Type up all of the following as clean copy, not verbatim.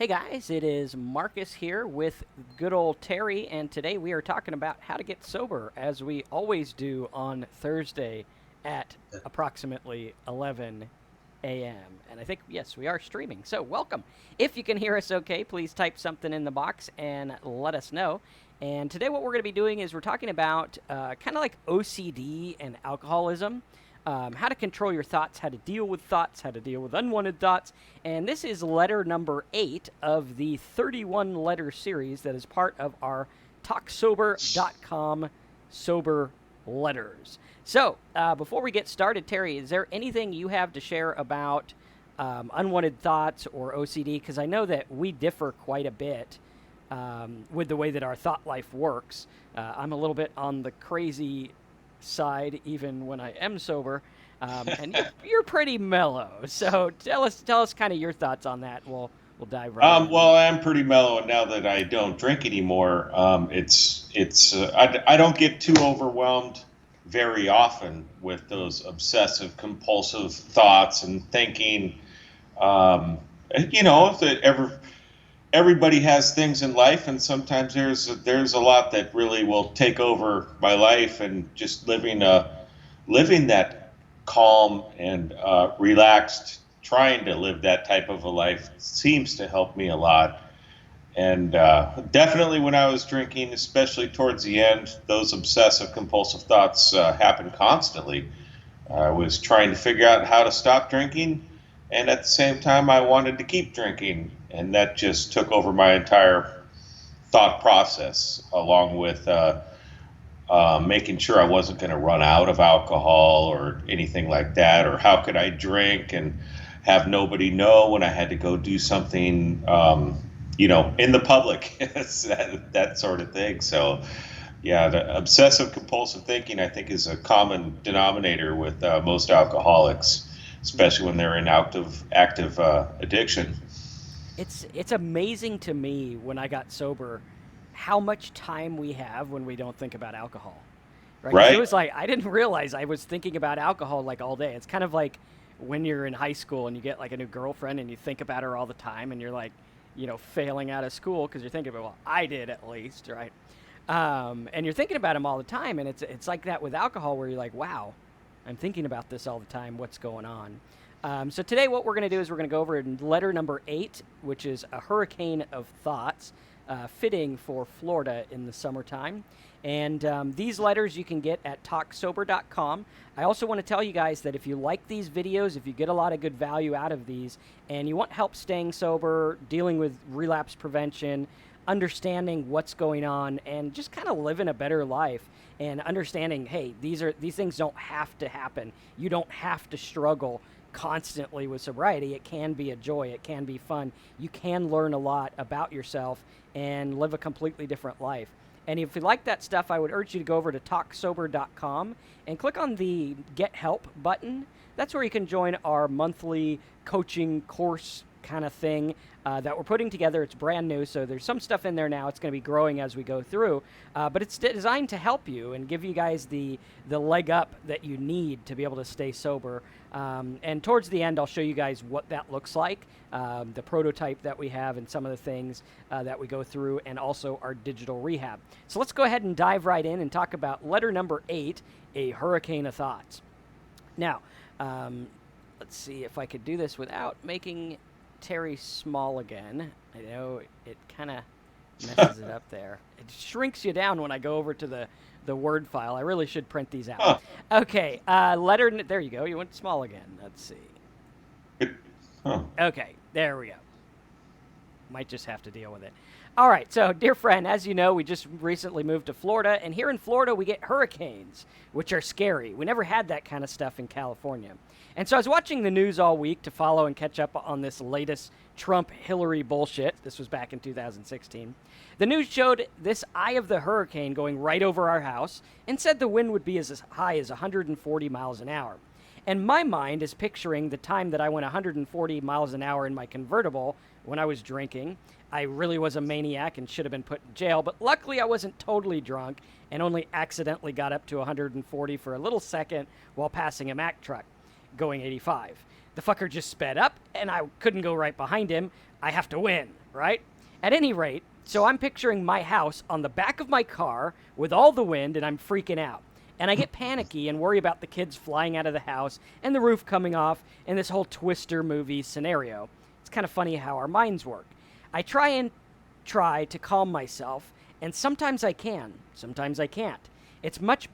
Hey guys, it is Marcus here with good old Terry, and today we are talking about how to get sober, as we always do on Thursday at approximately 11 a.m. And I think, yes, we are streaming, so welcome. If you can hear us okay, please type something in the box and let us know. And today, what we're going to be doing is we're talking about kind of like OCD and alcoholism. How to control your thoughts, how to deal with thoughts, how to deal with unwanted thoughts. And this is letter number 8 of the 31 letter series that is part of our talksober.com sober letters. So, before we get started, Terry, is there anything you have to share about unwanted thoughts or OCD? Because I know that we differ quite a bit with the way that our thought life works. I'm a little bit on the crazy side even when I am sober, and you're pretty mellow. So tell us kind of your thoughts on that. We'll dive right in. Well, I'm pretty mellow, and now that I don't drink anymore, I don't get too overwhelmed very often with those obsessive compulsive thoughts and thinking. Um, that everybody has things in life, and sometimes there's a lot that really will take over my life, and just living that calm and relaxed, trying to live that type of a life seems to help me a lot. And definitely when I was drinking, especially towards the end, those obsessive compulsive thoughts happened constantly. I was trying to figure out how to stop drinking, and at the same time, I wanted to keep drinking, and that just took over my entire thought process, along with making sure I wasn't going to run out of alcohol or anything like that, or how could I drink and have nobody know when I had to go do something, in the public, that sort of thing. So, yeah, the obsessive compulsive thinking, I think, is a common denominator with most alcoholics, especially when they're in active addiction. It's amazing to me when I got sober how much time we have when we don't think about alcohol, right? Because it Right? was like I didn't realize I was thinking about alcohol like all day. It's kind of like when you're in high school and you get like a new girlfriend and you think about her all the time, and you're like, failing out of school because you're thinking about, well, I did at least, right? And you're thinking about them all the time, and it's like that with alcohol, where you're like, wow, I'm thinking about this all the time. What's going on? So today, what we're going to do is we're going to go over letter number 8, which is a hurricane of thoughts, fitting for Florida in the summertime. And these letters you can get at talksober.com. I also want to tell you guys that if you like these videos, if you get a lot of good value out of these, and you want help staying sober, dealing with relapse prevention, understanding what's going on, and just kind of living a better life, and understanding, hey, these things don't have to happen. You don't have to struggle constantly with sobriety. It can be a joy. It can be fun. You can learn a lot about yourself and live a completely different life. And if you like that stuff, I would urge you to go over to talksober.com and click on the Get Help button. That's where you can join our monthly coaching course kind of thing that we're putting together. It's brand new, so there's some stuff in there now. It's going to be growing as we go through, but it's designed to help you and give you guys the leg up that you need to be able to stay sober. And towards the end, I'll show you guys what that looks like, the prototype that we have, and some of the things that we go through, and also our digital rehab. So let's go ahead and dive right in and talk about letter number 8, a hurricane of thoughts. Now, let's see if I could do this without making Terry small again. I know it kind of messes it up there. It shrinks you down when I go over to the Word file. I really should print these Huh. out. Okay, there you go. You went small again. Let's see. Huh. Okay, there we go. Might just have to deal with it. All right, so dear friend, as you know, we just recently moved to Florida, and here in Florida we get hurricanes, which are scary. We never had that kind of stuff in California. And so I was watching the news all week to follow and catch up on this latest Trump-Hillary bullshit. This was back in 2016. The news showed this eye of the hurricane going right over our house and said the wind would be as high as 140 miles an hour. And my mind is picturing the time that I went 140 miles an hour in my convertible when I was drinking. I really was a maniac and should have been put in jail, but luckily I wasn't totally drunk and only accidentally got up to 140 for a little second while passing a Mack truck going 85. The fucker just sped up, and I couldn't go right behind him. I have to win, right? At any rate, so I'm picturing my house on the back of my car with all the wind, and I'm freaking out. And I get panicky and worry about the kids flying out of the house and the roof coming off and this whole Twister movie scenario. It's kind of funny how our minds work. I try to calm myself, and sometimes I can, sometimes I can't. It's much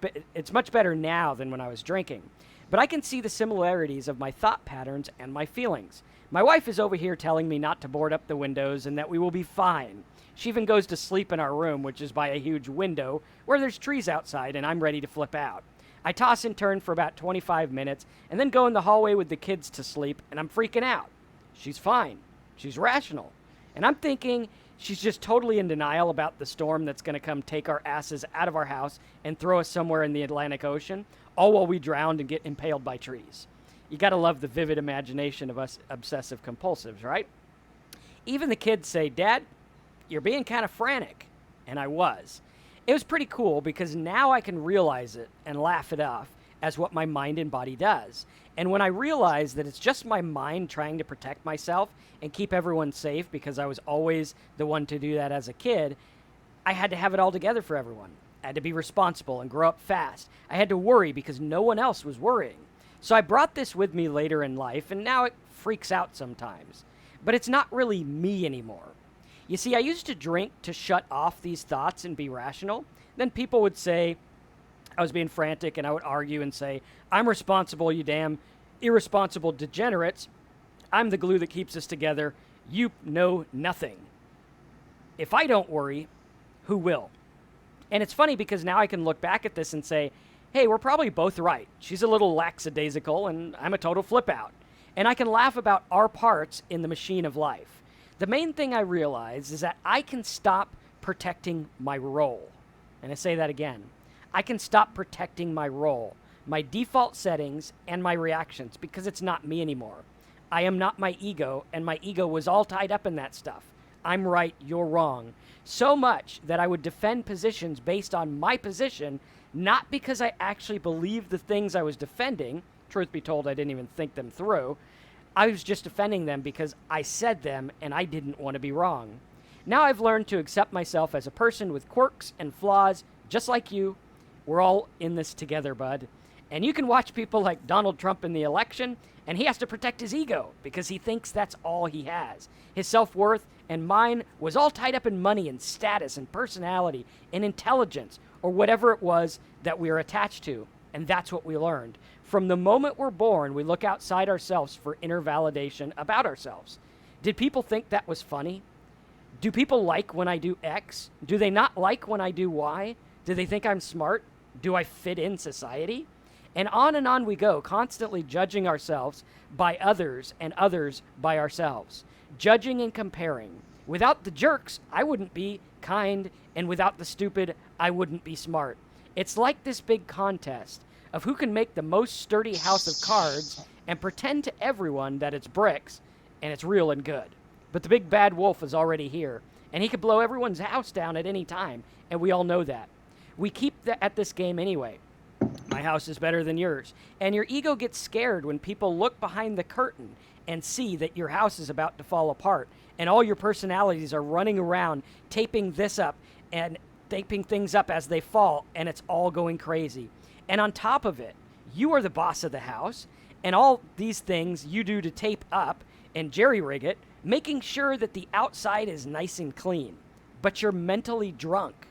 better now than when I was drinking. But I can see the similarities of my thought patterns and my feelings. My wife is over here telling me not to board up the windows and that we will be fine. She even goes to sleep in our room, which is by a huge window where there's trees outside, and I'm ready to flip out. I toss and turn for about 25 minutes and then go in the hallway with the kids to sleep, and I'm freaking out. She's fine. She's rational. And I'm thinking she's just totally in denial about the storm that's going to come take our asses out of our house and throw us somewhere in the Atlantic Ocean, all while we drown and get impaled by trees. You got to love the vivid imagination of us obsessive compulsives, right? Even the kids say, "Dad, you're being kind of frantic." And I was. It was pretty cool because now I can realize it and laugh it off as what my mind and body does. And when I realize that it's just my mind trying to protect myself and keep everyone safe because I was always the one to do that as a kid, I had to have it all together for everyone. I had to be responsible and grow up fast. I had to worry because no one else was worrying. So I brought this with me later in life, and now it freaks out sometimes. But it's not really me anymore. You see, I used to drink to shut off these thoughts and be rational. Then people would say I was being frantic, and I would argue and say, "I'm responsible, you damn irresponsible degenerates. I'm the glue that keeps us together. You know nothing." If I don't worry, who will? And it's funny because now I can look back at this and say, hey, we're probably both right. She's a little lackadaisical, and I'm a total flip out. And I can laugh about our parts in the machine of life. The main thing I realize is that I can stop protecting my role. And I say that again. I can stop protecting my role, my default settings, and my reactions because it's not me anymore. I am not my ego, and my ego was all tied up in that stuff. I'm right, you're wrong. So much that I would defend positions based on my position, not because I actually believed the things I was defending. Truth be told, I didn't even think them through. I was just defending them because I said them and I didn't want to be wrong. Now I've learned to accept myself as a person with quirks and flaws, just like you. We're all in this together, bud. And you can watch people like Donald Trump in the election, and he has to protect his ego because he thinks that's all he has. His self-worth and mine was all tied up in money and status and personality and intelligence or whatever it was that we were attached to. And that's what we learned. From the moment we're born, we look outside ourselves for inner validation about ourselves. Did people think that was funny? Do people like when I do X? Do they not like when I do Y? Do they think I'm smart? Do I fit in society? And on we go, constantly judging ourselves by others and others by ourselves. Judging and comparing. Without the jerks, I wouldn't be kind, and without the stupid, I wouldn't be smart. It's like this big contest of who can make the most sturdy house of cards and pretend to everyone that it's bricks and it's real and good. But the big bad wolf is already here, and he could blow everyone's house down at any time, and we all know that. We keep at this game anyway. My house is better than yours. And your ego gets scared when people look behind the curtain and see that your house is about to fall apart, and all your personalities are running around taping this up and taping things up as they fall, and it's all going crazy. And on top of it, you are the boss of the house, and all these things you do to tape up and jerry-rig it, making sure that the outside is nice and clean. But you're mentally drunk,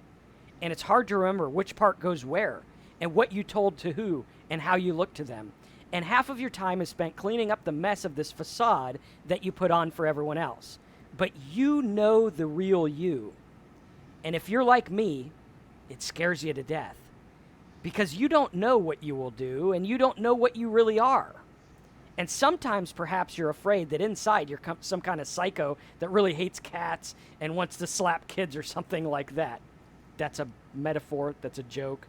and it's hard to remember which part goes where, and what you told to who, and how you look to them. And half of your time is spent cleaning up the mess of this facade that you put on for everyone else. But you know the real you. And if you're like me, it scares you to death. Because you don't know what you will do, and you don't know what you really are. And sometimes perhaps you're afraid that inside you're some kind of psycho that really hates cats and wants to slap kids or something like that. That's a metaphor. That's a joke.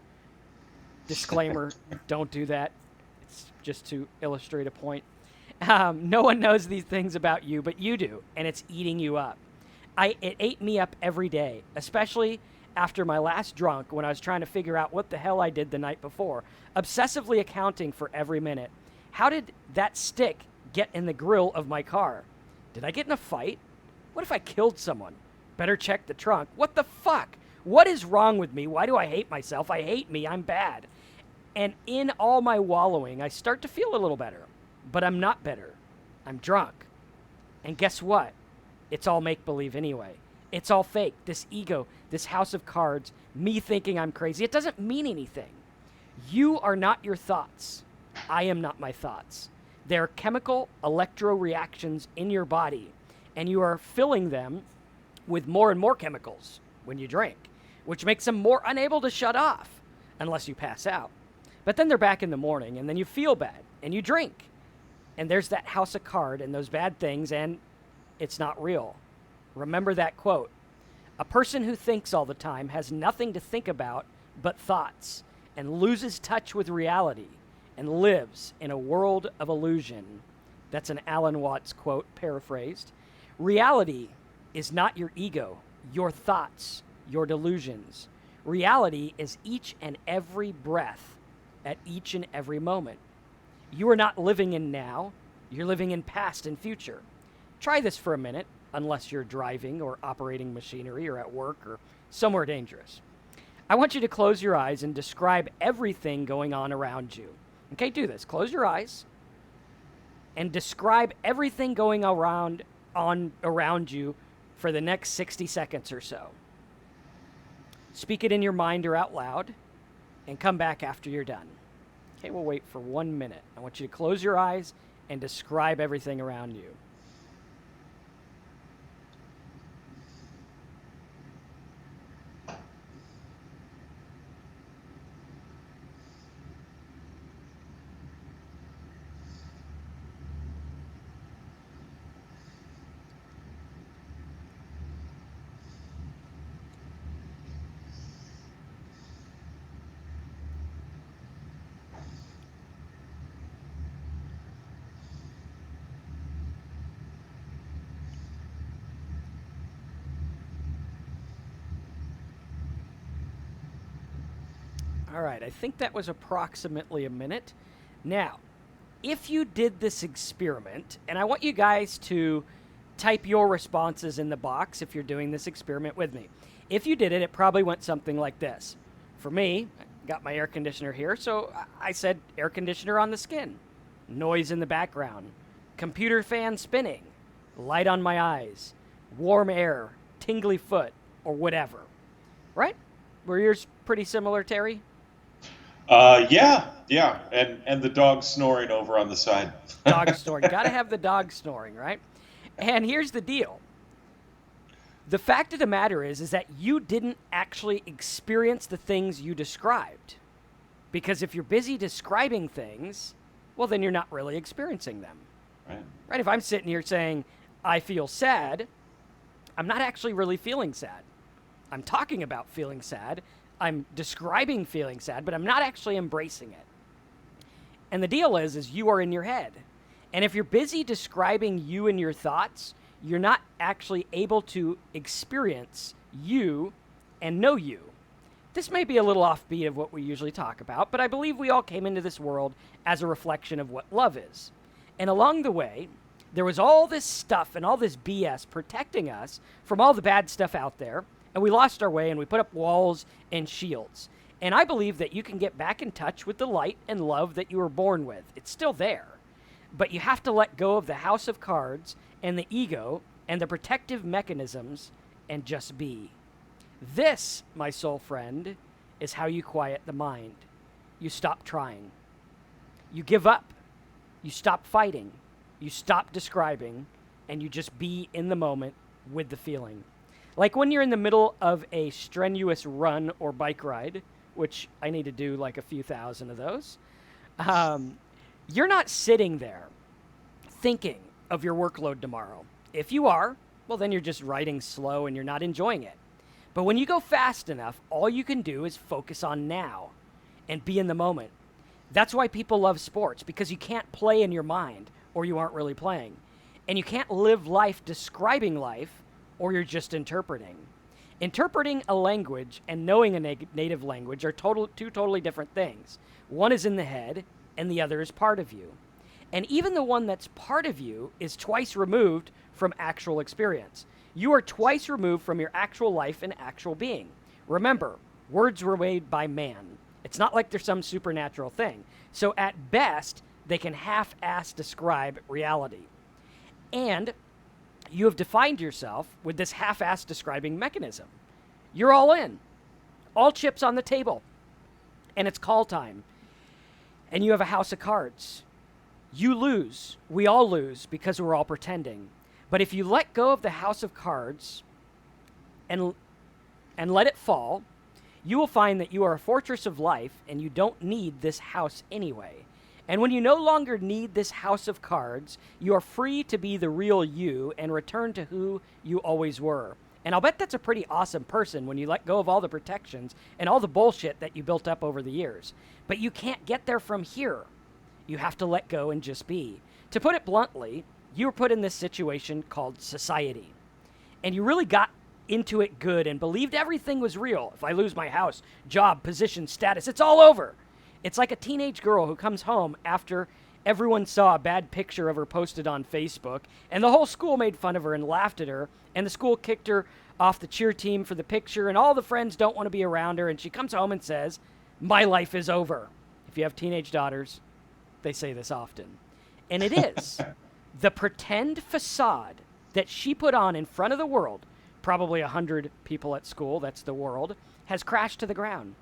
Disclaimer, don't do that. It's just to illustrate a point. No one knows these things about you, but you do, and it's eating you up. It ate me up every day, especially after my last drunk when I was trying to figure out what the hell I did the night before, obsessively accounting for every minute. How did that stick get in the grill of my car? Did I get in a fight? What if I killed someone? Better check the trunk. What the fuck? What is wrong with me? Why do I hate myself? I hate me. I'm bad. And in all my wallowing, I start to feel a little better. But I'm not better. I'm drunk. And guess what? It's all make-believe anyway. It's all fake. This ego, this house of cards, me thinking I'm crazy, it doesn't mean anything. You are not your thoughts. I am not my thoughts. There are chemical electro reactions in your body, and you are filling them with more and more chemicals when you drink, which makes them more unable to shut off unless you pass out. But then they're back in the morning, and then you feel bad, and you drink. And there's that house of card and those bad things, and it's not real. Remember that quote. A person who thinks all the time has nothing to think about but thoughts, and loses touch with reality, and lives in a world of illusion. That's an Alan Watts quote, paraphrased. Reality is not your ego, your thoughts, your delusions. Reality is each and every breath at each and every moment. You are not living in now, you're living in past and future. Try this for a minute, unless you're driving or operating machinery or at work or somewhere dangerous. I want you to close your eyes and describe everything going on around you. Okay, do this. Close your eyes and describe everything going around you for the next 60 seconds or so. Speak it in your mind or out loud and come back after you're done. Okay, we'll wait for 1 minute. I want you to close your eyes and describe everything around you. All right, I think that was approximately a minute. Now, if you did this experiment, and I want you guys to type your responses in the box if you're doing this experiment with me. If you did it, it probably went something like this. For me, I got my air conditioner here, so I said air conditioner on the skin, noise in the background, computer fan spinning, light on my eyes, warm air, tingly foot, or whatever. Right? Were yours pretty similar, Terry? Yeah, and the dog snoring over on the side. Dog snoring. Got to have the dog snoring, right? And here's the deal. The fact of the matter is that you didn't actually experience the things you described. Because if you're busy describing things, well, then you're not really experiencing them. Right? If I'm sitting here saying, I feel sad, I'm not actually really feeling sad. I'm talking about feeling sad. I'm describing feeling sad, but I'm not actually embracing it. And the deal is you are in your head. And if you're busy describing you and your thoughts, you're not actually able to experience you and know you. This may be a little offbeat of what we usually talk about, but I believe we all came into this world as a reflection of what love is. And along the way, there was all this stuff and all this BS protecting us from all the bad stuff out there, and we lost our way and we put up walls and shields. And I believe that you can get back in touch with the light and love that you were born with. It's still there. But you have to let go of the house of cards and the ego and the protective mechanisms and just be. This, my soul friend, is how you quiet the mind. You stop trying. You give up. You stop fighting. You stop describing, and you just be in the moment with the feeling. Like when you're in the middle of a strenuous run or bike ride, which I need to do like a few thousand of those, you're not sitting there thinking of your workload tomorrow. If you are, well, then you're just riding slow and you're not enjoying it. But when you go fast enough, all you can do is focus on now and be in the moment. That's why people love sports, because you can't play in your mind or you aren't really playing. And you can't live life describing life or you're just interpreting. Interpreting a language and knowing a native language are two totally different things. One is in the head and the other is part of you. And even the one that's part of you is twice removed from actual experience. You are twice removed from your actual life and actual being. Remember, words were made by man. It's not like they're some supernatural thing. So at best, they can half-ass describe reality. And you have defined yourself with this half-ass describing mechanism. You're all in. All chips on the table. And it's call time. And you have a house of cards. You lose. We all lose because we're all pretending. But if you let go of the house of cards and let it fall, you will find that you are a fortress of life and you don't need this house anyway. And when you no longer need this house of cards, you are free to be the real you and return to who you always were. And I'll bet that's a pretty awesome person when you let go of all the protections and all the bullshit that you built up over the years. But you can't get there from here. You have to let go and just be. To put it bluntly, you were put in this situation called society. And you really got into it good and believed everything was real. If I lose my house, job, position, status, it's all over. It's like a teenage girl who comes home after everyone saw a bad picture of her posted on Facebook, and the whole school made fun of her and laughed at her, and the school kicked her off the cheer team for the picture, and all the friends don't want to be around her, and she comes home and says, "My life is over." If you have teenage daughters, they say this often. And it is. The pretend facade that she put on in front of the world, probably 100 people at school, that's the world, has crashed to the ground.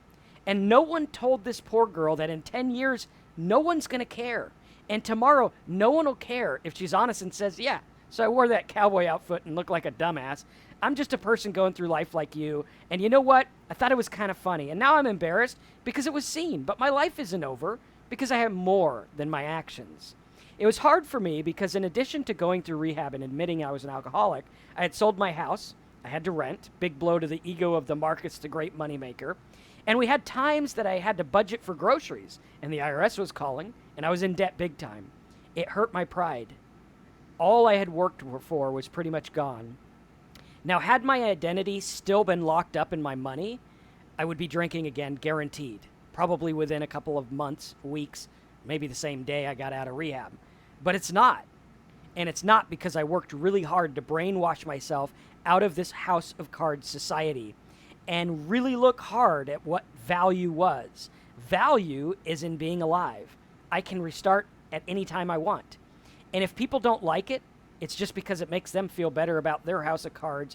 And no one told this poor girl that in 10 years, no one's going to care. And tomorrow, no one will care if she's honest and says, yeah, so I wore that cowboy outfit and looked like a dumbass. I'm just a person going through life like you. And you know what? I thought it was kind of funny. And now I'm embarrassed because it was seen. But my life isn't over because I have more than my actions. It was hard for me because in addition to going through rehab and admitting I was an alcoholic, I had sold my house. I had to rent. Big blow to the ego of the Marcus, the great moneymaker. And we had times that I had to budget for groceries, and the IRS was calling, and I was in debt big time. It hurt my pride. All I had worked for was pretty much gone. Now, had my identity still been locked up in my money, I would be drinking again, guaranteed. Probably within a couple of months, weeks, maybe the same day I got out of rehab. But it's not. And it's not because I worked really hard to brainwash myself out of this house of cards society and really look hard at what value was. Value is in being alive. I can restart at any time I want. And if people don't like it, it's just because it makes them feel better about their house of cards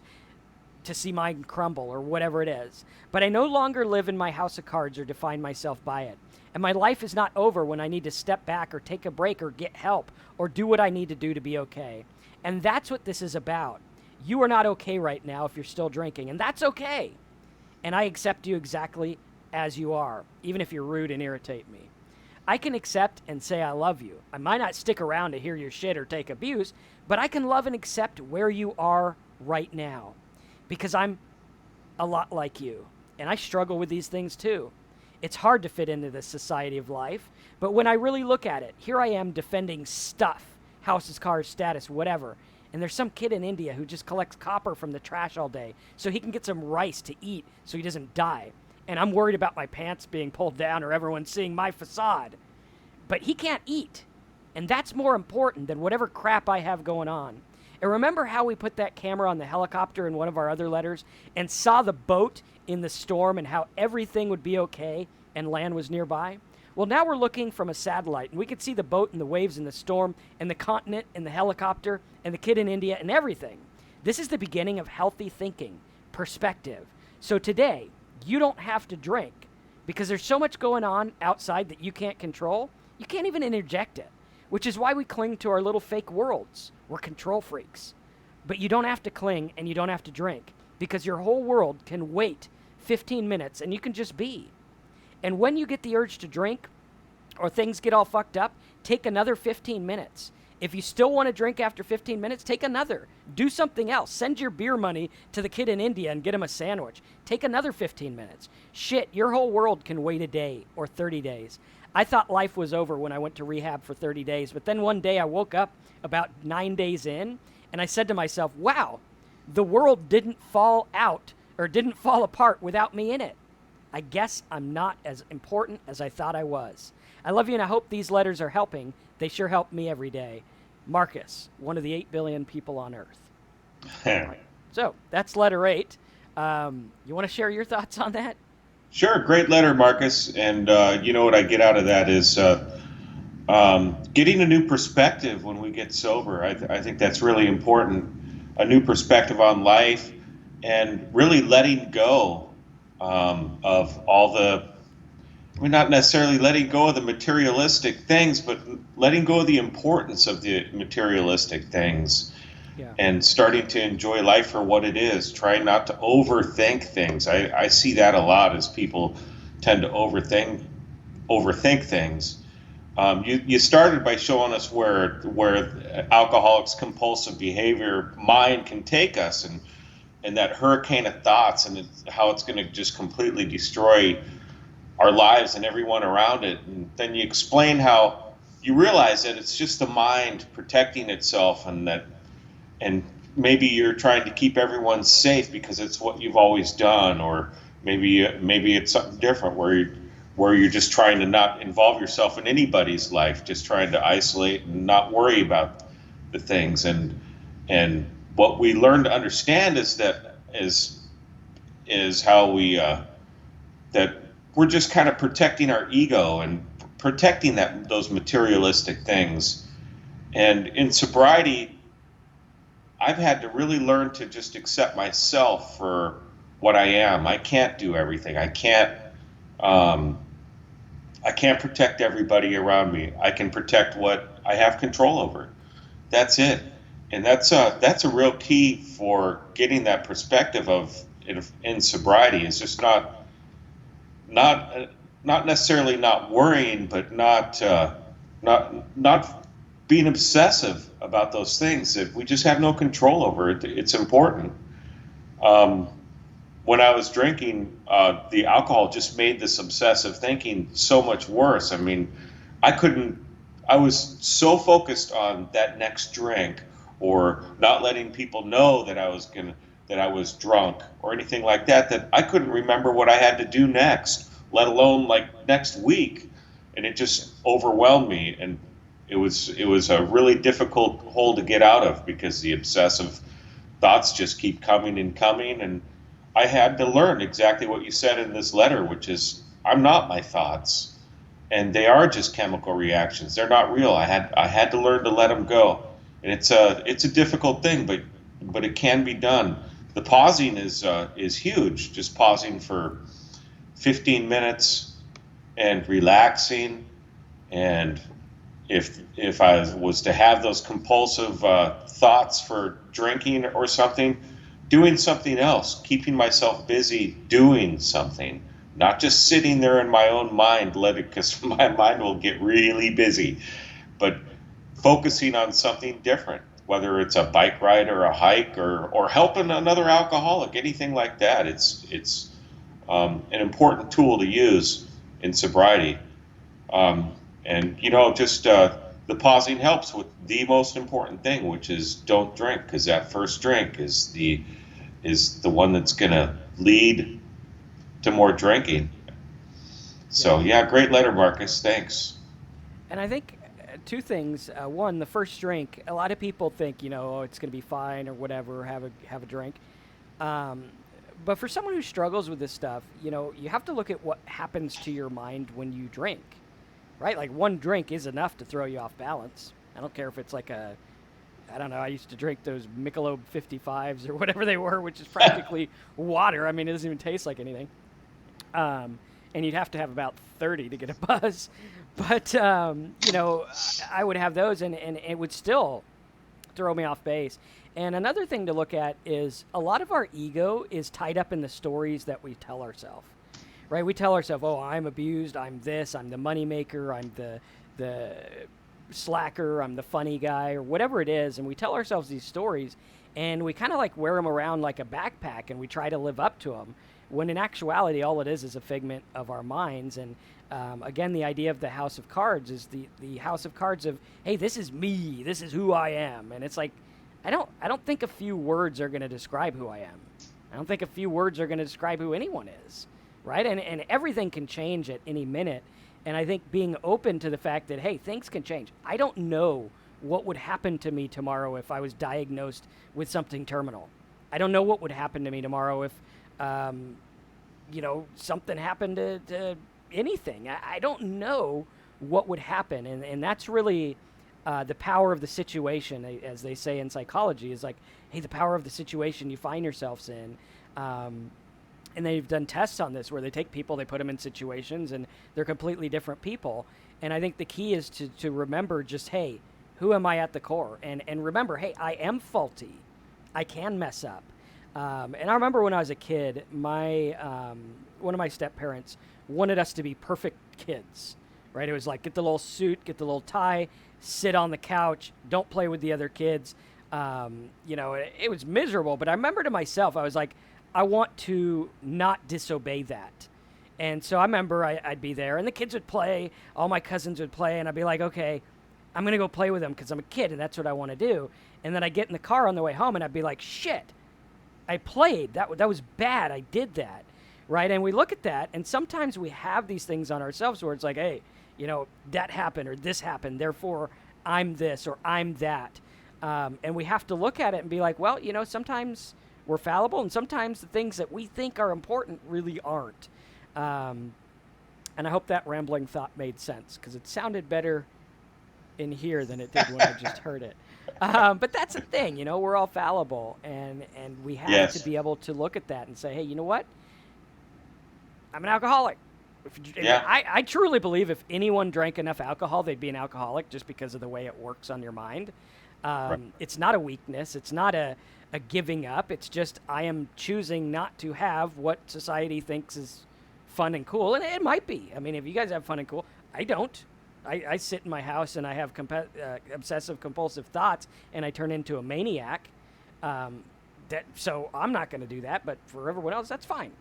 to see mine crumble or whatever it is. But I no longer live in my house of cards or define myself by it. And my life is not over when I need to step back or take a break or get help or do what I need to do to be okay. And that's what this is about. You are not okay right now if you're still drinking, and that's okay. And I accept you exactly as you are, even if you're rude and irritate me. I can accept and say I love you. I might not stick around to hear your shit or take abuse, but I can love and accept where you are right now because I'm a lot like you, and I struggle with these things too. It's hard to fit into this society of life, but when I really look at it, here I am defending stuff, houses, cars, status, whatever, and there's some kid in India who just collects copper from the trash all day so he can get some rice to eat so he doesn't die. And I'm worried about my pants being pulled down or everyone seeing my facade. But he can't eat. And that's more important than whatever crap I have going on. And remember how we put that camera on the helicopter in one of our other letters and saw the boat in the storm and how everything would be okay and land was nearby? Well, now we're looking from a satellite, and we could see the boat and the waves and the storm and the continent and the helicopter and the kid in India and everything. This is the beginning of healthy thinking, perspective. So today, you don't have to drink because there's so much going on outside that you can't control. You can't even interject it, which is why we cling to our little fake worlds. We're control freaks. But you don't have to cling and you don't have to drink because your whole world can wait 15 minutes and you can just be. And when you get the urge to drink or things get all fucked up, take another 15 minutes. If you still want to drink after 15 minutes, take another. Do something else. Send your beer money to the kid in India and get him a sandwich. Take another 15 minutes. Shit, your whole world can wait a day or 30 days. I thought life was over when I went to rehab for 30 days, but then one day I woke up about 9 days in, and I said to myself, wow, the world didn't fall out or didn't fall apart without me in it. I guess I'm not as important as I thought I was. I love you and I hope these letters are helping. They sure help me every day. Marcus, one of the 8 billion people on Earth. All right. So that's letter 8. You want to share your thoughts on that? Sure, great letter, Marcus. And you know what I get out of that is getting a new perspective when we get sober. I think that's really important. A new perspective on life and really letting go of all the, I mean, not necessarily letting go of the materialistic things, but letting go of the importance of the materialistic things Yeah. and starting to enjoy life for what it is, trying not to overthink things. I see that a lot as people tend to overthink things. You started by showing us where alcoholics' compulsive behavior mind can take us, and that hurricane of thoughts, and how it's going to just completely destroy our lives and everyone around it. And then you explain how you realize that it's just the mind protecting itself, and maybe you're trying to keep everyone safe because it's what you've always done, or maybe it's something different where you're just trying to not involve yourself in anybody's life, just trying to isolate and not worry about the things. And what we learn to understand is how we that we're just kind of protecting our ego and protecting those materialistic things. And in sobriety, I've had to really learn to just accept myself for what I am. I can't do everything. Um, I can't protect everybody around me. I can protect what I have control over. That's it. And that's a real key for getting that perspective of in sobriety. Is just not not necessarily not worrying, but not being obsessive about those things that we just have no control over. It's important. Um, when I was drinking, the alcohol just made this obsessive thinking so much worse. I mean, I couldn't. I was so focused on that next drink, or not letting people know that I was drunk, or anything like that, that I couldn't remember what I had to do next, let alone like next week, and it just overwhelmed me. And it was a really difficult hole to get out of, because the obsessive thoughts just keep coming and coming. And I had to learn exactly what you said in this letter, which is I'm not my thoughts, and they are just chemical reactions. They're not real. I had to learn to let them go, and it's a difficult thing, but it can be done. The pausing is huge. Just pausing for 15 minutes and relaxing. And if I was to have those compulsive thoughts for drinking or something, doing something else, keeping myself busy doing something, not just sitting there in my own mind, because my mind will get really busy, but focusing on something different, whether it's a bike ride or a hike, or helping another alcoholic, anything like that. It's an important tool to use in sobriety. And just the pausing helps with the most important thing, which is don't drink, because that first drink is the one that's going to lead to more drinking. So yeah, great letter, Marcus. Thanks. And I think two things. One, the first drink. A lot of people think, oh, it's going to be fine or whatever. Have a drink. Um, but for someone who struggles with this stuff, you have to look at what happens to your mind when you drink, right? Like one drink is enough to throw you off balance. I don't care if it's like I don't know. I used to drink those Michelob 55s or whatever they were, which is practically water. I mean, it doesn't even taste like anything. And you'd have to have about 30 to get a buzz. But, I would have those, and it would still throw me off base. And another thing to look at is a lot of our ego is tied up in the stories that we tell ourselves, right? We tell ourselves, oh, I'm abused, I'm this, I'm the moneymaker, I'm the slacker, I'm the funny guy, or whatever it is. And we tell ourselves these stories, and we kind of like wear them around like a backpack, and we try to live up to them, when in actuality, all it is a figment of our minds. And again, the idea of the house of cards is the house of cards of, hey, this is me, this is who I am. And it's like, I don't think a few words are going to describe who I am. I don't think a few words are going to describe who anyone is. right? And everything can change at any minute. And I think being open to the fact that, hey, things can change. I don't know what would happen to me tomorrow if I was diagnosed with something terminal. I don't know what would happen to me tomorrow if, something happened to anything. I don't know what would happen. And that's really the power of the situation, as they say in psychology, is like, hey, the power of the situation you find yourselves in. And they've done tests on this where they take people, they put them in situations, and they're completely different people. And I think the key is to remember just, hey, who am I at the core? And remember, hey, I am faulty. I can mess up. And I remember when I was a kid, one of my step-parents wanted us to be perfect kids, right? It was like, get the little suit, get the little tie, sit on the couch, don't play with the other kids. It was miserable, but I remember to myself, I was like, I want to not disobey that. And so I remember I'd be there, and the kids would play, all my cousins would play, and I'd be like, okay, I'm going to go play with them because I'm a kid, and that's what I want to do. And then I'd get in the car on the way home, and I'd be like, shit, I played. That was bad. I did that, right? And we look at that, and sometimes we have these things on ourselves where it's like, hey, that happened or this happened, therefore I'm this or I'm that. And we have to look at it and be like, well, sometimes we're fallible, and sometimes the things that we think are important really aren't. And I hope that rambling thought made sense, because it sounded better in here than it did when I just heard it. But that's the thing, we're all fallible, and we have to be able to look at that and say, hey, you know what? I'm an alcoholic. I truly believe if anyone drank enough alcohol, they'd be an alcoholic, just because of the way it works on your mind. Right. It's not a weakness. It's not a giving up. It's just, I am choosing not to have what society thinks is fun and cool. And it might be. I mean, if you guys have fun and cool, I don't. I sit in my house and I have obsessive compulsive thoughts, and I turn into a maniac. So I'm not going to do that, but for everyone else, that's fine.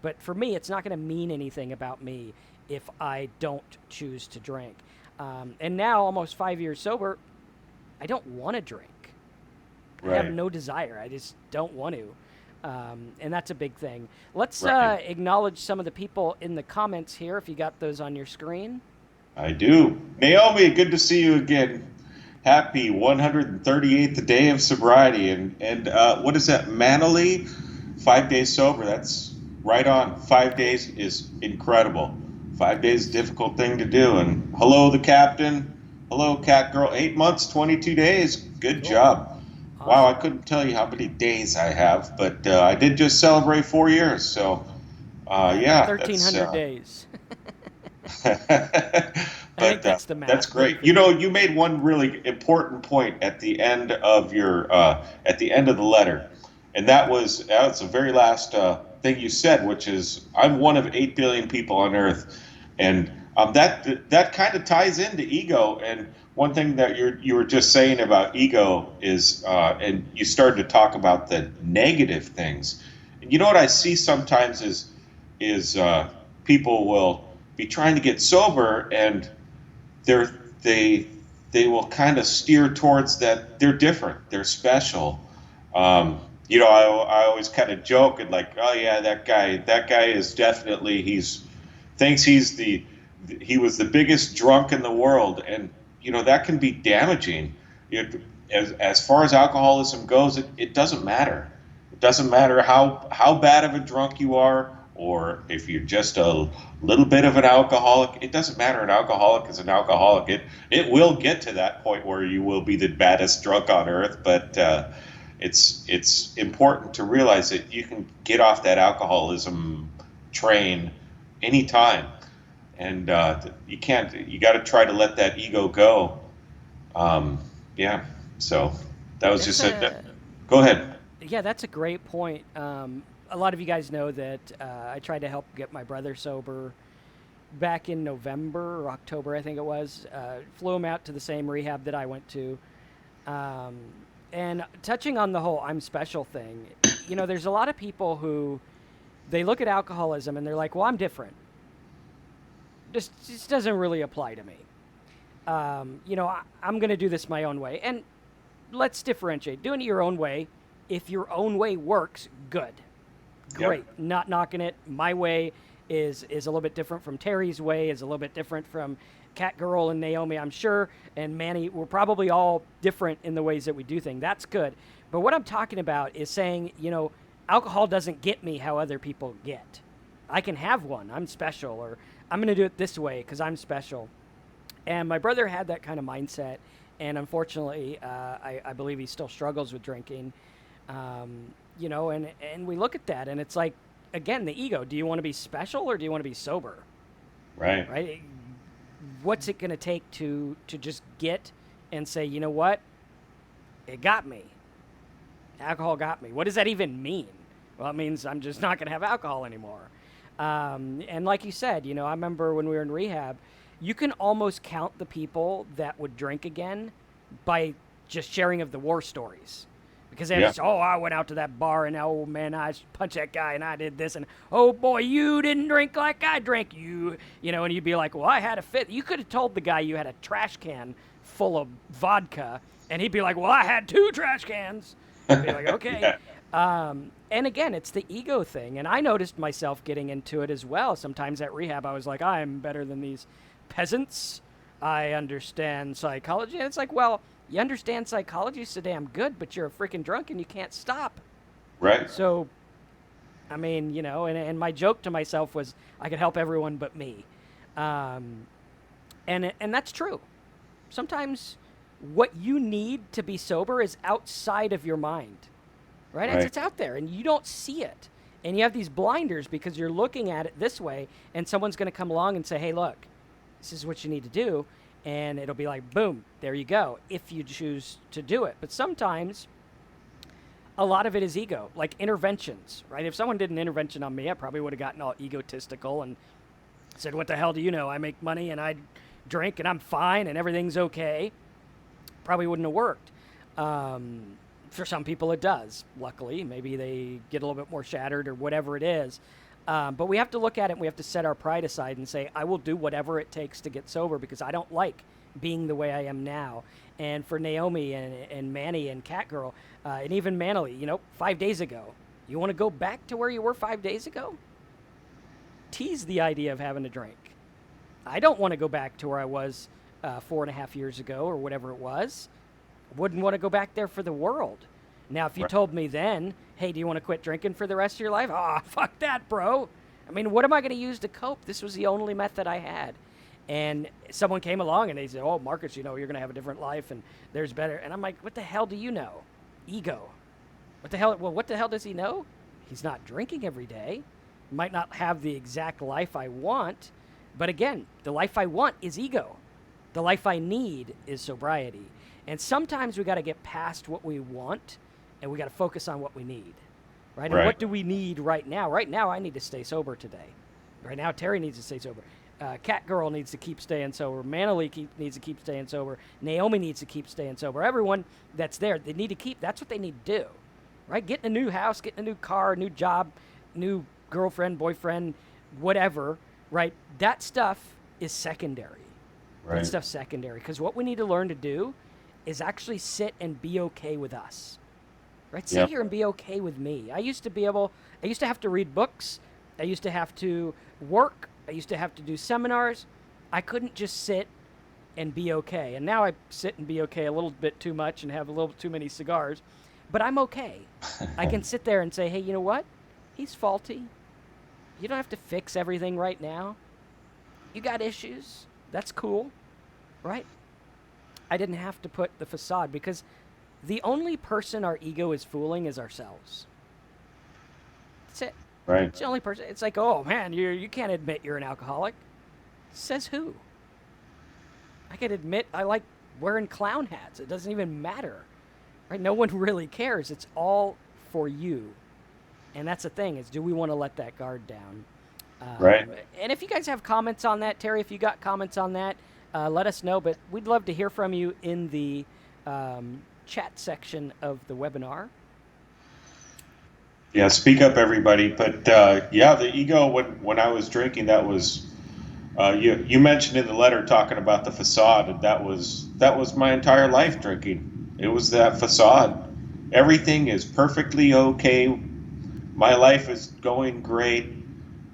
But for me, it's not going to mean anything about me if I don't choose to drink. And now, almost 5 years sober, I don't want to drink. Right. I have no desire. I just don't want to. And that's a big thing. Let's acknowledge some of the people in the comments here, if you got those on your screen. I do. Naomi, good to see you again. Happy 138th day of sobriety. And what is that? Manly, 5 days sober. That's right on. 5 days is incredible. 5 days is a difficult thing to do. And hello, the captain. Hello, cat girl. 8 months, 22 days. Good job. Awesome. Wow, I couldn't tell you how many days I have, but I did just celebrate 4 years. So, 1,300 days. But that's great. You made one really important point at the end of the letter, and that's the very last thing you said, which is, I'm one of 8 billion people on Earth, and that kind of ties into ego. And one thing that you were just saying about ego is, and you started to talk about the negative things. And you know what I see sometimes is people will be trying to get sober, and they will kind of steer towards that they're different, they're special. I always kind of joke and like, oh yeah, that guy is definitely, he was the biggest drunk in the world, and that can be damaging. As far as alcoholism goes, it doesn't matter. It doesn't matter how bad of a drunk you are, or if you're just a little bit of an alcoholic. It doesn't matter. An alcoholic is an alcoholic. It will get to that point where you will be the baddest drunk on earth, but it's important to realize that you can get off that alcoholism train anytime, and you got to try to let that ego go. So that was go ahead. Yeah, that's a great point. A lot of you guys know that I tried to help get my brother sober back in November or October, I think it was. Flew him out to the same rehab that I went to. And touching on the whole I'm special thing, there's a lot of people who, they look at alcoholism and they're like, well, I'm different. This doesn't really apply to me. I'm going to do this my own way. And let's differentiate. Doing it your own way, if your own way works, good. Great. Yep. Not knocking it. My way is a little bit different from Terry's way, is a little bit different from Cat Girl and Naomi, I'm sure, and Manny. We're probably all different in the ways that we do things. That's good. But what I'm talking about is saying, alcohol doesn't get me how other people get. I can have one. I'm special, or I'm going to do it this way because I'm special. And my brother had that kind of mindset, and unfortunately, I believe he still struggles with drinking. And we look at that, and it's like, again, the ego. Do you want to be special or do you want to be sober? Right. Right? What's it going to take to just get and say, you know what? It got me. Alcohol got me. What does that even mean? Well, it means I'm just not going to have alcohol anymore. And like you said, I remember when we were in rehab, you can almost count the people that would drink again by just sharing of the war stories. Because they just, I went out to that bar and, oh, man, I punched that guy and I did this. And, oh, boy, you didn't drink like I drank. And you'd be like, well, I had a fit. You could have told the guy you had a trash can full of vodka. And he'd be like, well, I had 2 trash cans. I'd be like, okay. And again, it's the ego thing. And I noticed myself getting into it as well. Sometimes at rehab, I was like, I'm better than these peasants. I understand psychology. And it's like, well, you understand psychology so damn good, but you're a freaking drunk and you can't stop. Right. So, I mean, and my joke to myself was I could help everyone but me. And that's true. Sometimes what you need to be sober is outside of your mind. Right? It's out there, and you don't see it. And you have these blinders because you're looking at it this way, and someone's going to come along and say, hey, look, this is what you need to do. And it'll be like, boom, there you go, if you choose to do it. But sometimes a lot of it is ego, like interventions, right? If someone did an intervention on me, I probably would have gotten all egotistical and said, what the hell do you know? I make money, and I drink, and I'm fine, and everything's okay. Probably wouldn't have worked. For some people it does, luckily. Maybe they get a little bit more shattered or whatever it is. But we have to look at it and we have to set our pride aside and say, I will do whatever it takes to get sober because I don't like being the way I am now. And for Naomi and Manny and Catgirl, and even Manly, 5 days ago, you want to go back to where you were 5 days ago? Tease the idea of having a drink. I don't want to go back to where I was 4.5 years ago or whatever it was. Wouldn't want to go back there for the world. Now, if you told me then, hey, do you want to quit drinking for the rest of your life? Oh, fuck that, bro. I mean, what am I going to use to cope? This was the only method I had. And someone came along and they said, oh, Marcus, you're going to have a different life and there's better. And I'm like, what the hell do you know? Ego. What the hell? Well, what the hell does he know? He's not drinking every day. Might not have the exact life I want. But again, the life I want is ego. The life I need is sobriety. And sometimes we got to get past what we want, and we got to focus on what we need, right? And what do we need right now? Right now, I need to stay sober today. Right now, Terry needs to stay sober. Cat Girl needs to keep staying sober. Manly needs to keep staying sober. Naomi needs to keep staying sober. Everyone that's there, they need to keep. That's what they need to do, right? Getting a new house, getting a new car, new job, new girlfriend, boyfriend, whatever, right? That stuff is secondary. That stuff's secondary because what we need to learn to do is actually sit and be okay with us, right? Sit here and be okay with me. I used to have to read books. I used to have to work. I used to have to do seminars. I couldn't just sit and be okay. And now I sit and be okay a little bit too much and have a little too many cigars, but I'm okay. I can sit there and say, hey, you know what? He's faulty. You don't have to fix everything right now. You got issues. That's cool, right? I didn't have to put the facade because the only person our ego is fooling is ourselves. That's it. Right. It's the only person. It's like, oh, man, you can't admit you're an alcoholic. Says who? I can admit I like wearing clown hats. It doesn't even matter. Right? No one really cares. It's all for you. And that's the thing is, do we want to let that guard down? Right. And if you guys have comments on that, Terry, if you got comments on that, let us know. But we'd love to hear from you in the chat section of the webinar. Yeah, speak up, everybody. But the ego. When I was drinking, that was you mentioned in the letter talking about the facade, and that was my entire life drinking. It was that facade. Everything is perfectly okay. My life is going great.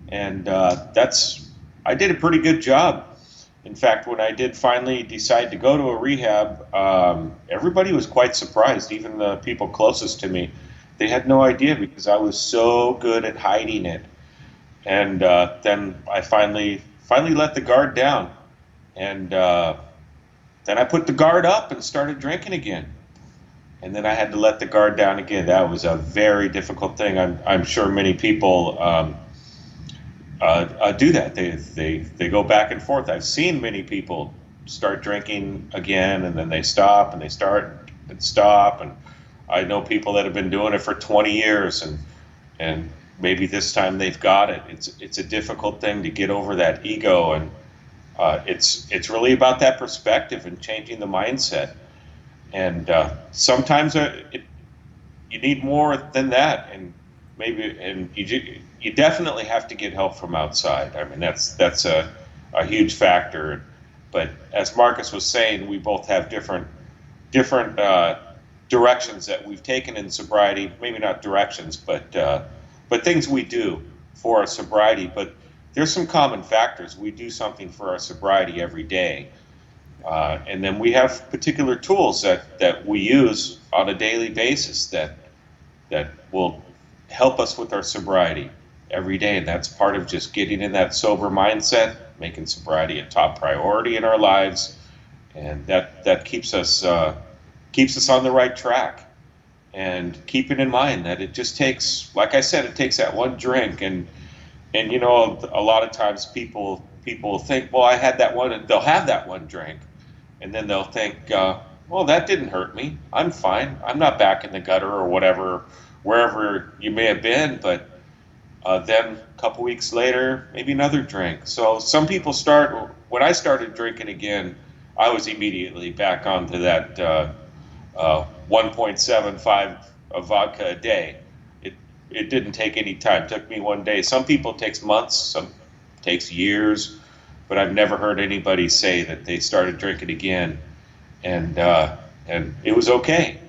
and I did a pretty good job. In fact, when I did finally decide to go to a rehab, everybody was quite surprised, even the people closest to me. They had no idea because I was so good at hiding it. And then I finally let the guard down, and then I put the guard up and started drinking again. And then I had to let the guard down again. That was a very difficult thing. I'm sure many people do that. They go back and forth. I've seen many people start drinking again, and then they stop, and they start and stop. And I know people that have been doing it for 20 years, and maybe this time they've got it. It's a difficult thing to get over that ego, and it's really about that perspective and changing the mindset. And sometimes you need more than that, and you definitely have to get help from outside. I mean, that's a huge factor. But as Marcus was saying, we both have different directions that we've taken in sobriety. Maybe not directions, but things we do for our sobriety. But there's some common factors. We do something for our sobriety every day. And then we have particular tools that we use on a daily basis that will help us with our sobriety every day. And that's part of just getting in that sober mindset, making sobriety a top priority in our lives, and that keeps us on the right track. And keeping in mind that it just takes, like I said, it takes that one drink, and you know, a lot of times people think, well, I had that one, and they'll have that one drink, and then they'll think, well, that didn't hurt me. I'm fine. I'm not back in the gutter or whatever, wherever you may have been. But then a couple weeks later, maybe another drink. So some people start, when I started drinking again, I was immediately back onto that 1.75 of vodka a day. It didn't take any time. It took me one day. Some people it takes months, some takes years, but I've never heard anybody say that they started drinking again, and it was okay.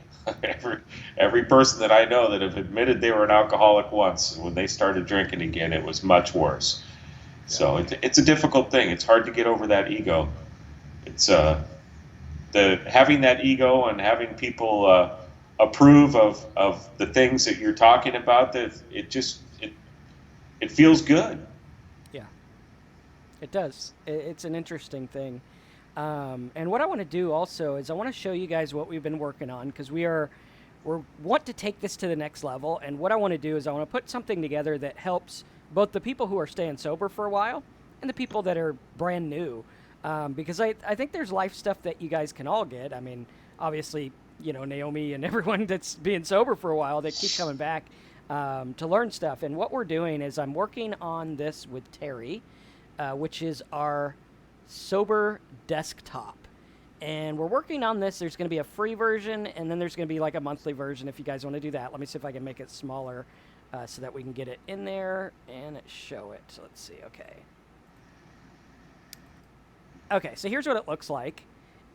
Every person that I know that have admitted they were an alcoholic once, when they started drinking again, it was much worse. So it's a difficult thing. It's hard to get over that ego. It's the having that ego and having people approve of the things that you're talking about. That it feels good. Yeah, it does. It's an interesting thing. And what I want to do also is I want to show you guys what we've been working on, because we want to take this to the next level. And what I want to do is I want to put something together that helps both the people who are staying sober for a while and the people that are brand new. Because I think there's life stuff that you guys can all get. I mean, obviously, you know, Naomi and everyone that's being sober for a while, they keep coming back to learn stuff. And what we're doing is I'm working on this with Terry, which is our sober desktop. And we're working on this. There's going to be a free version, and then there's going to be like a monthly version if you guys want to do that. Let me see if I can make it smaller so that we can get it in there and show it. So let's see. Okay, so here's what it looks like.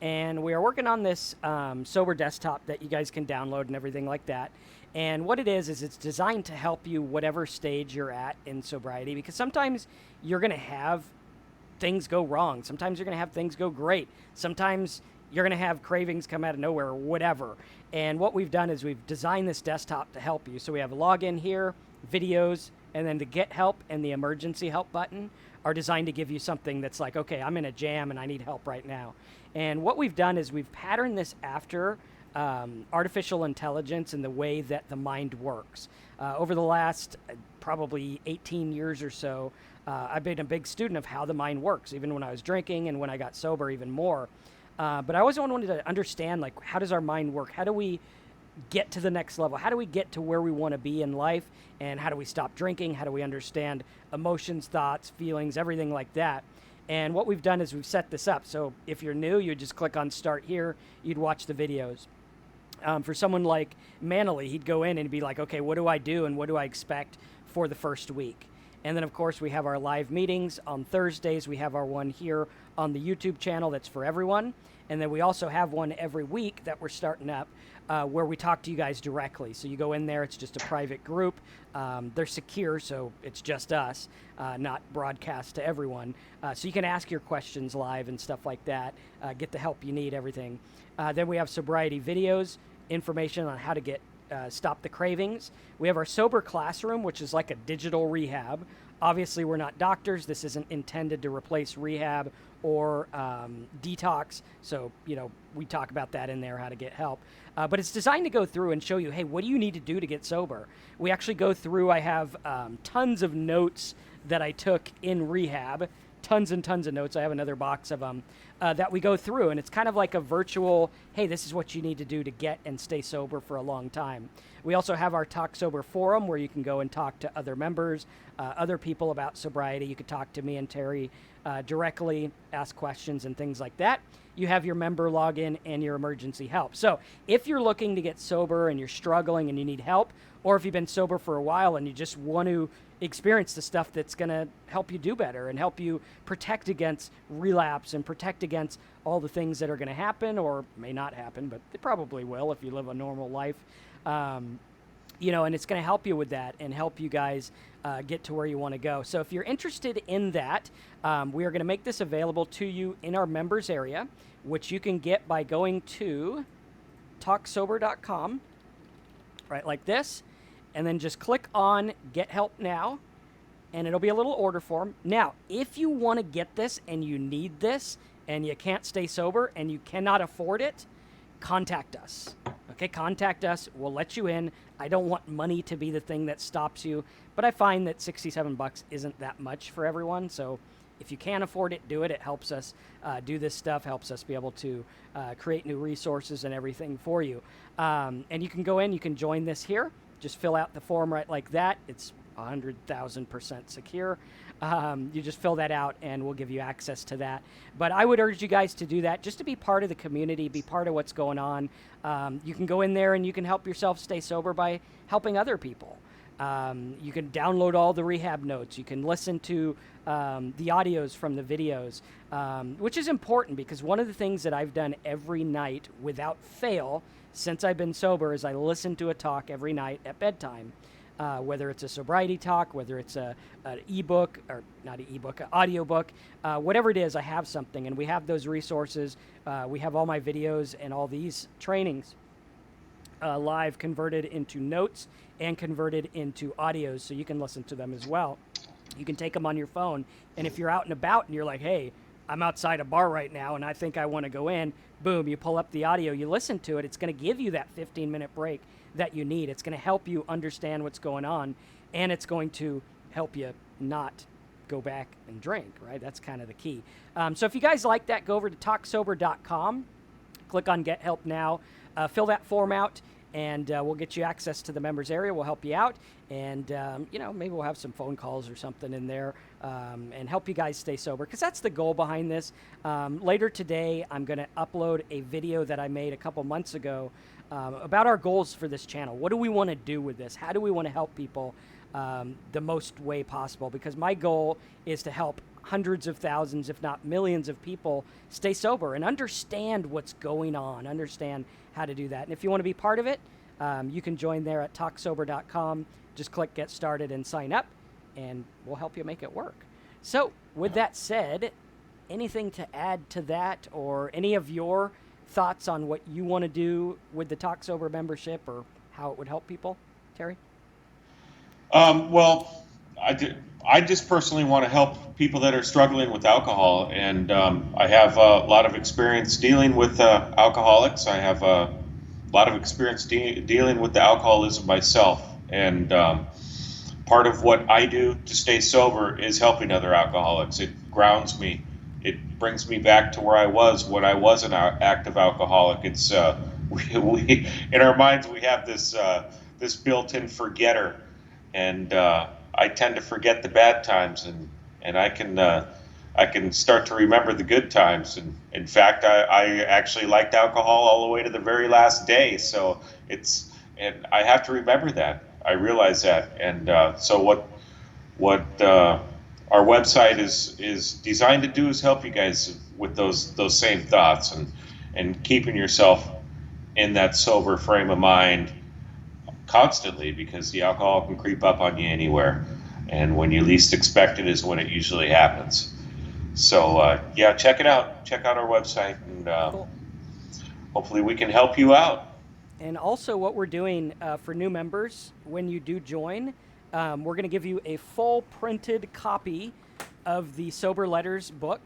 And we are working on this sober desktop that you guys can download and everything like that. And what it is it's designed to help you whatever stage you're at in sobriety, because sometimes you're going to have things go wrong. Sometimes you're going to have things go great. Sometimes you're going to have cravings come out of nowhere or whatever. And what we've done is we've designed this desktop to help you. So we have a login here, videos, and then the get help and the emergency help button are designed to give you something that's like, okay, I'm in a jam and I need help right now. And what we've done is we've patterned this after artificial intelligence and the way that the mind works. Over the last probably 18 years or so, I've been a big student of how the mind works, even when I was drinking and when I got sober even more. But I always wanted to understand, like, how does our mind work? How do we get to the next level? How do we get to where we want to be in life? And how do we stop drinking? How do we understand emotions, thoughts, feelings, everything like that? And what we've done is we've set this up. So if you're new, you just click on start here. You'd watch the videos. For someone like Manley, he'd go in and be like, okay, what do I do and what do I expect for the first week? And then, of course, we have our live meetings on Thursdays. We have our one here on the YouTube channel that's for everyone. And then we also have one every week that we're starting up where we talk to you guys directly. So you go in there, it's just a private group. They're secure, so it's just us, not broadcast to everyone. So you can ask your questions live and stuff like that, get the help you need, everything. Then we have sobriety videos, information on how to get stop the cravings. We have our sober classroom, which is like a digital rehab. Obviously, we're not doctors. This isn't intended to replace rehab or detox. So, we talk about that in there, how to get help. But it's designed to go through and show you, hey, what do you need to do to get sober? We actually go through, I have tons of notes that I took in rehab, tons and tons of notes. I have another box of them that we go through, and it's kind of like a virtual, hey, this is what you need to do to get and stay sober for a long time. We also have our Talk Sober forum where you can go and talk to other members, other people about sobriety. You could talk to me and Terry directly, ask questions and things like that. You have your member login and your emergency help. So if you're looking to get sober and you're struggling and you need help, or if you've been sober for a while and you just want to experience the stuff that's going to help you do better and help you protect against relapse and protect against all the things that are going to happen or may not happen, but they probably will if you live a normal life. And it's going to help you with that and help you guys get to where you want to go. So if you're interested in that, we are going to make this available to you in our members area, which you can get by going to talksober.com, right like this, and then just click on Get Help Now, and it'll be a little order form. Now, if you want to get this and you need this and you can't stay sober and you cannot afford it, contact us. Okay, contact us. We'll let you in. I don't want money to be the thing that stops you, but I find that $67 isn't that much for everyone. So if you can't afford it, do it. It helps us do this stuff, helps us be able to create new resources and everything for you. And you can go in, you can join this here. Just fill out the form right like that. It's 100,000% secure. You just fill that out and we'll give you access to that. But I would urge you guys to do that just to be part of the community, be part of what's going on. You can go in there and you can help yourself stay sober by helping other people. You can download all the rehab notes. You can listen to the audios from the videos, which is important because one of the things that I've done every night without fail since I've been sober is I listen to a talk every night at bedtime. Whether it's a sobriety talk, whether it's an ebook, or not an ebook, an audiobook, whatever it is, I have something, and we have those resources. We have all my videos and all these trainings live converted into notes and converted into audios, so you can listen to them as well. You can take them on your phone, and if you're out and about and you're like, hey, I'm outside a bar right now and I think I want to go in, boom, you pull up the audio, you listen to it, it's going to give you that 15-minute break that you need. It's going to help you understand what's going on, and it's going to help you not go back and drink, right? That's kind of the key. So if you guys like that, go over to talksober.com, click on Get Help Now, fill that form out, and we'll get you access to the members area. We'll help you out, and maybe we'll have some phone calls or something in there and help you guys stay sober, because that's the goal behind this. Later today, I'm going to upload a video that I made a couple months ago about our goals for this channel. What do we want to do with this? How do we want to help people the most way possible? Because my goal is to help hundreds of thousands, if not millions of people stay sober and understand what's going on, understand how to do that. And if you want to be part of it, you can join there at talksober.com. Just click Get Started and sign up, and we'll help you make it work. So with that said, anything to add to that, or any of your thoughts on what you want to do with the Talk Sober membership or how it would help people, Terry? Well, I just personally want to help people that are struggling with alcohol, and I have a lot of experience dealing with alcoholics. I have a lot of experience dealing with the alcoholism myself, and part of what I do to stay sober is helping other alcoholics. It grounds me. It brings me back to where I was when I was an active alcoholic. It's we in our minds we have this built-in forgetter, and I tend to forget the bad times, and I can start to remember the good times. And in fact, I actually liked alcohol all the way to the very last day. So and I have to remember that. I realize that, and so what our website is designed to do is help you guys with those same thoughts and keeping yourself in that sober frame of mind constantly, because the alcohol can creep up on you anywhere, and when you least expect it is when it usually happens. So yeah, check it out. Check out our website, and Cool. hopefully we can help you out. And also, what we're doing for new members, when you do join, we're going to give you a full printed copy of the Sober Letters book.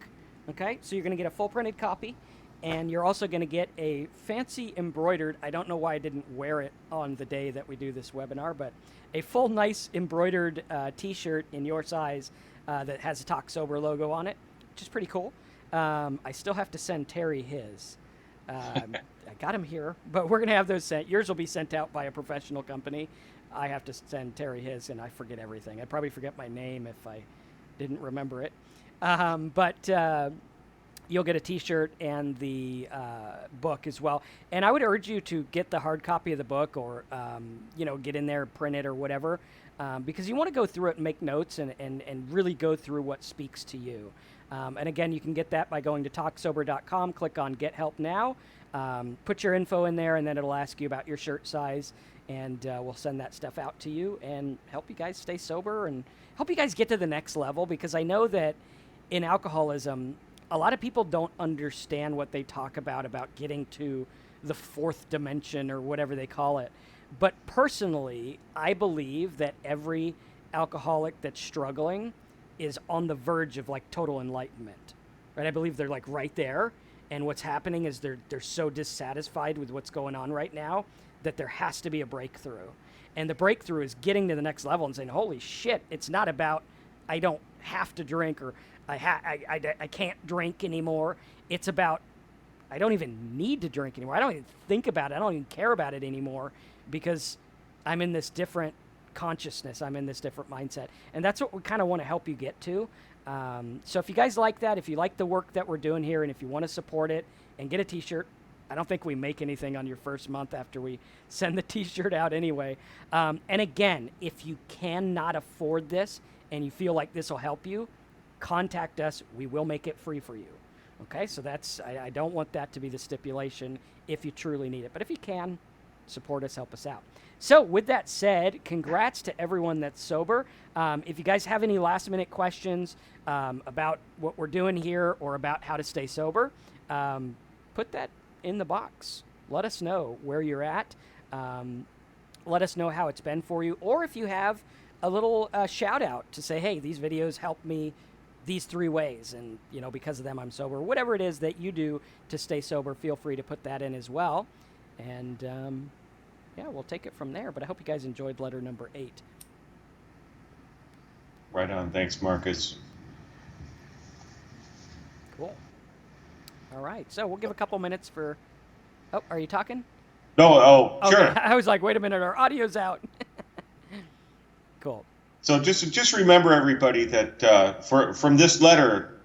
Okay, so you're going to get a full printed copy, and you're also going to get a fancy embroidered. I don't know why I didn't wear it on the day that we do this webinar, but a full nice embroidered T-shirt in your size that has a Talk Sober logo on it, which is pretty cool. I still have to send Terry his. I got him here, but we're going to have those sent. Yours will be sent out by a professional company. I have to send Terry his, and I forget everything. I'd probably forget my name if I didn't remember it. But you'll get a T-shirt and the book as well. And I would urge you to get the hard copy of the book, or get in there, print it, or whatever, because you want to go through it and make notes and really go through what speaks to you. And again, you can get that by going to talksober.com, click on Get Help Now, put your info in there, and then it'll ask you about your shirt size, and we'll send that stuff out to you and help you guys stay sober and help you guys get to the next level, because I know that in alcoholism, a lot of people don't understand what they talk about getting to the fourth dimension or whatever they call it. But personally, I believe that every alcoholic that's struggling is on the verge of like total enlightenment, right? I believe they're like right there, and what's happening is they're so dissatisfied with what's going on right now that there has to be a breakthrough. And the breakthrough is getting to the next level and saying, holy shit, it's not about I don't have to drink, or I can't drink anymore. It's about I don't even need to drink anymore. I don't even think about it. I don't even care about it anymore, because I'm in this different consciousness. I'm in this different mindset. And that's what we kind of want to help you get to. So if you guys like that, if you like the work that we're doing here, and if you want to support it and get a T-shirt, I don't think we make anything on your first month after we send the T-shirt out anyway. And again, if you cannot afford this and you feel like this will help you, contact us. We will make it free for you. Okay, so I don't want that to be the stipulation if you truly need it. But if you can, support us, help us out. So with that said, congrats to everyone that's sober. If you guys have any last minute questions about what we're doing here or about how to stay sober, put that in the box. Let us know where you're at. Let us know how it's been for you. Or if you have a little shout out to say, hey, these videos helped me these 3 ways, and because of them I'm sober. Whatever it is that you do to stay sober, feel free to put that in as well. And yeah, we'll take it from there. But I hope you guys enjoyed letter number 8. Right on. Thanks, Marcus. Cool. All right. So we'll give a couple minutes for... Oh, are you talking? No, Okay. sure. I was like, wait a minute, our audio's out. Cool. So just remember, everybody, that from this letter,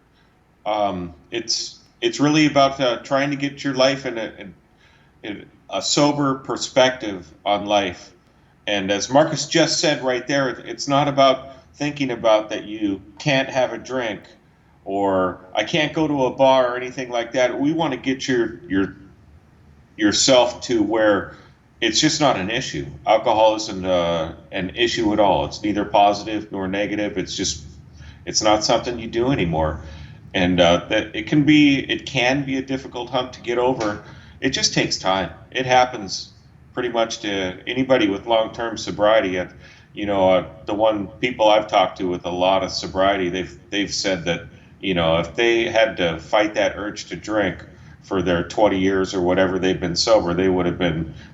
it's really about trying to get your life in a sober perspective on life. And as Marcus just said right there, it's not about thinking about that you can't have a drink or I can't go to a bar or anything like that. We want to get yourself to where it's just not an issue. Alcohol isn't an issue at all. It's neither positive nor negative. It's not something you do anymore. And that it can be a difficult hump to get over. It just takes time. It happens pretty much to anybody with long-term sobriety. The one people I've talked to with a lot of sobriety, they've said that if they had to fight that urge to drink for their 20 years or whatever they've been sober, they would have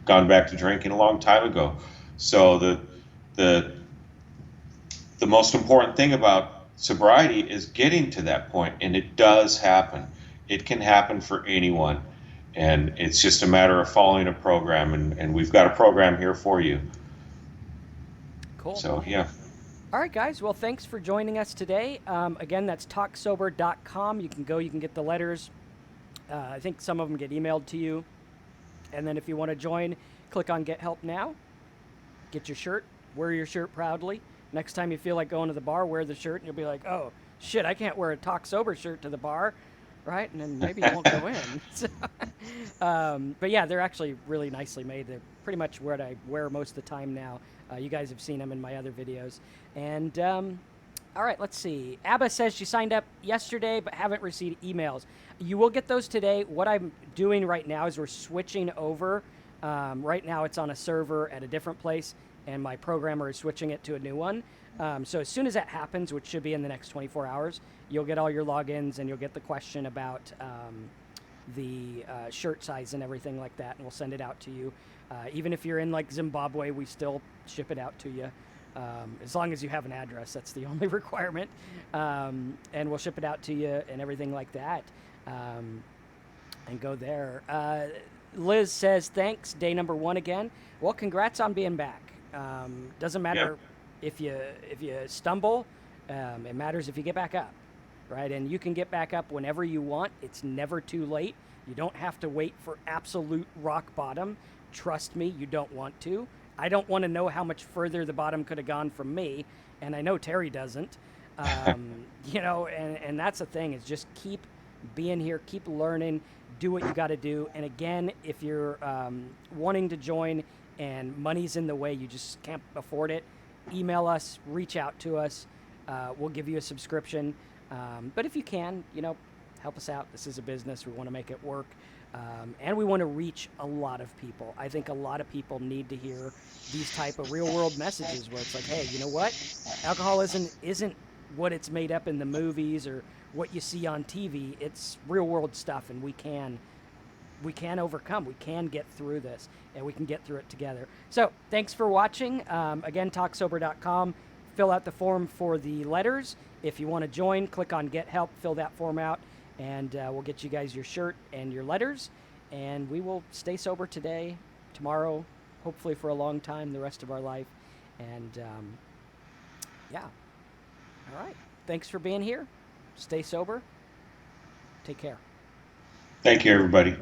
gone back to drinking a long time ago. So the most important thing about sobriety is getting to that point, and it does happen. It can happen for anyone. And it's just a matter of following a program, and we've got a program here for you. Cool. So, yeah. All right, guys. Well, thanks for joining us today. Again, that's talksober.com. You can get the letters. I think some of them get emailed to you. And then if you want to join, click on Get Help Now. Get your shirt. Wear your shirt proudly. Next time you feel like going to the bar, wear the shirt, and you'll be like, oh shit, I can't wear a Talk Sober shirt to the bar, right? And then maybe you won't go in. So, but yeah, they're actually really nicely made. They're pretty much what I wear most of the time now. You guys have seen them in my other videos. And all right, let's see. Abba says she signed up yesterday but haven't received emails. You will get those today. What I'm doing right now is we're switching over. Right now it's on a server at a different place, and my programmer is switching it to a new one. So as soon as that happens, which should be in the next 24 hours, you'll get all your logins and you'll get the question about the shirt size and everything like that, and we'll send it out to you. Even if you're in like Zimbabwe, we still ship it out to you. As long as you have an address, that's the only requirement. And we'll ship it out to you and everything like that. And go there. Liz says, thanks, day number 1 again. Well, congrats on being back. Doesn't matter if you stumble. It matters if you get back up, right? And you can get back up whenever you want. It's never too late. You don't have to wait for absolute rock bottom. Trust me, you don't want to. I don't want to know how much further the bottom could have gone from me, and I know Terry doesn't. You know, and that's the thing, is just keep being here, keep learning, do what you got to do. And again, if you're wanting to join and money's in the way, you just can't afford it, email us, reach out to us. We'll give you a subscription. But if you can, you know, help us out. This is a business. We want to make it work. And we want to reach a lot of people. I think a lot of people need to hear these type of real world messages where it's like, hey, you know what? Alcoholism isn't what it's made up in the movies or what you see on TV. It's real world stuff, and we can overcome. We can get through this, and we can get through it together. So thanks for watching. Again, talksober.com. Fill out the form for the letters. If you want to join, click on Get Help, fill that form out, and we'll get you guys your shirt and your letters. And we will stay sober today, tomorrow, hopefully for a long time, the rest of our life. And yeah. All right. Thanks for being here. Stay sober. Take care. Thank you, everybody.